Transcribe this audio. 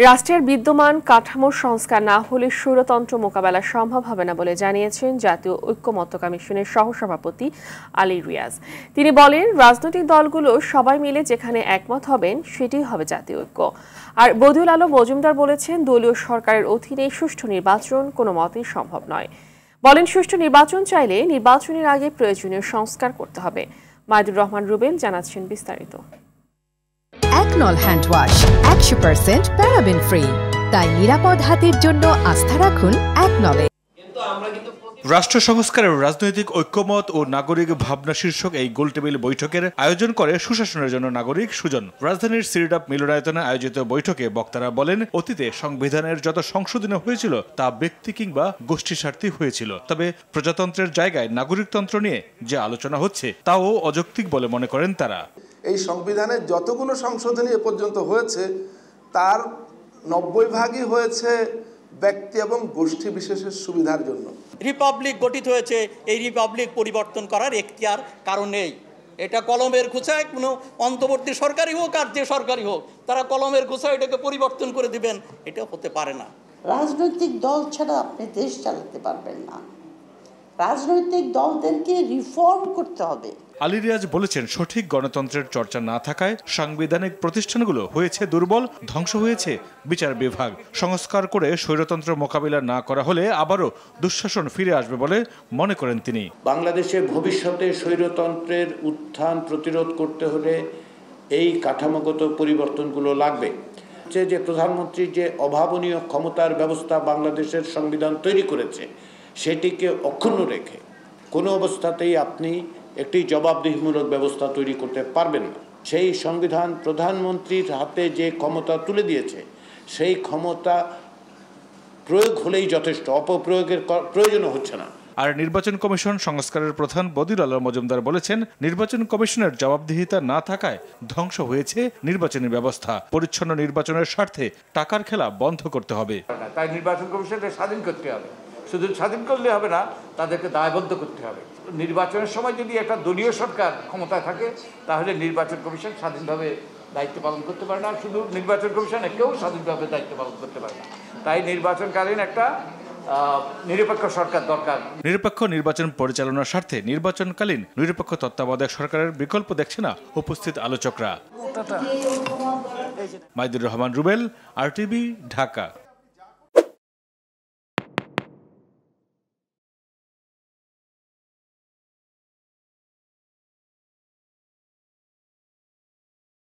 রাষ্ট্রের বিদ্যমান কাঠামোর সংস্কার না হলে স্বৈরতন্ত্র মোকাবেলা সম্ভব হবে না বলে জানিয়েছেন জাতীয় ঐক্যমত্য কমিশনের সহসভাপতি আলী রিয়াজ। তিনি বলেন, রাজনৈতিক দলগুলো সবাই মিলে যেখানে একমত হবেন সেটিই হবে জাতীয় ঐক্য। আর বদিউল আলম মজুমদার বলেছেন, দলীয় সরকারের অধীনে সুষ্ঠু নির্বাচন কোনো মতেই সম্ভব নয়। বলেন, সুষ্ঠু নির্বাচন চাইলে নির্বাচনের আগে প্রয়োজনীয় সংস্কার করতে হবে। মাইদুর রহমান রুবেল জানাচ্ছেন বিস্তারিত। একনল হ্যান্ড ওয়াশ 100% প্যারাবেন ফ্রি, তাই নিরাপদ হাতের জন্য আস্থা রাখুন একনলে। রাষ্ট্র সংস্কারের রাজনৈতিক ঐক্যমত ও নাগরিক ভাবনা শীর্ষক এই গোলটেবিল বৈঠকের আয়োজন করে সুশাসনের জন্য নাগরিক সুজন। রাজধানীর সিরিডাপ মিলনায়তনে আয়োজিত বৈঠকে বক্তারা বলেন, অতীতে সংবিধানের যত সংশোধনী হয়েছিল তা ব্যক্তি কিংবা গোষ্ঠী স্বার্থে হয়েছিল, তবে প্রজাতন্ত্রের জায়গায় নাগরিকতন্ত্র নিয়ে যে আলোচনা হচ্ছে তাও অযৌক্তিক বলে মনে করেন তারা। এই সংবিধানের যতগুলো সংশোধনী এ পর্যন্ত হয়েছে তার 90% হয়েছে ব্যক্তি এবং গোষ্ঠী বিশেষের সুবিধার জন্য। রিপাবলিক গঠিত হয়েছে, এই রিপাবলিক পরিবর্তন করার এখতিয়ার কারণ নেই। এটা কলমের ঘুষায় কোনো অন্তর্বর্তী সরকারই হোক আর যে সরকারই হোক, তারা কলমের ঘুষায় এটাকে পরিবর্তন করে দিবেন, এটা হতে পারে না। রাজনৈতিক দল ছাড়া আপনি দেশ চালাতে পারবেন না। রাজনৈতিক দলদেরকে রিফর্ম করতে হবে। আলী রিয়াজ বলেছেন, সঠিক গণতন্ত্রের চর্চা না থাকায় সাংবিধানিক প্রতিষ্ঠানগুলো হয়েছে দুর্বল, ধ্বংস হয়েছে বিচার বিভাগ। সংস্কার করে স্বৈরতন্ত্র মোকাবিলা না করা হলে আবারও দুঃশাসন ফিরে আসবে বলে মনে করেন তিনি। বাংলাদেশে ভবিষ্যতে স্বৈরতন্ত্রের উত্থান প্রতিরোধ করতে হলে এই কাঠামোগত পরিবর্তনগুলো লাগবে। যে প্রধানমন্ত্রী যে অভাবনীয় ক্ষমতার ব্যবস্থা বাংলাদেশের সংবিধান তৈরি করেছে, সেটিকে অক্ষুণ্ণ রেখে কোনো অবস্থাতেই আপনি একটি জবাবদিহিমূলক ব্যবস্থা তৈরি করতে পারবেন না। সেই সংবিধান প্রধানমন্ত্রীর হাতে যে ক্ষমতা তুলে দিয়েছে, সেই ক্ষমতা প্রয়োগ হলেই যথেষ্ট, অপপ্রয়োগের প্রয়োজন হচ্ছে না। আর নির্বাচন কমিশন সংস্কারের প্রধান বদিউল আলম মজুমদার বলেছেন, নির্বাচন কমিশনের জবাবদিহিতা না থাকায় ধ্বংস হয়েছে নির্বাচনী ব্যবস্থা। পরিচ্ছন্ন নির্বাচনের স্বার্থে টাকার খেলা বন্ধ করতে হবে। তাই নির্বাচন কমিশনকে স্বাধীন করতে হবে। শুধু স্বাধীন করলে হবে না, তাদেরকে দায়বদ্ধ করতে হবে। নির্বাচনের সময় যদি একটা দলীয় সরকার ক্ষমতায় থাকে, তাহলে নির্বাচন কমিশন স্বাধীনভাবে দায়িত্ব পালন করতে পারে না। শুধু নির্বাচন কমিশন কেউ স্বাধীনভাবে দায়িত্ব পালন করতে পারে না। তাই নির্বাচনকালীন একটা নিরপেক্ষ সরকার দরকার। নিরপেক্ষ নির্বাচন পরিচালনার স্বার্থে নির্বাচনকালীন নিরপেক্ষ তত্ত্বাবধায়ক সরকারের বিকল্প দেখছে না উপস্থিত আলোচকরা। মাইদুর রহমান রুবেল, RTV, ঢাকা।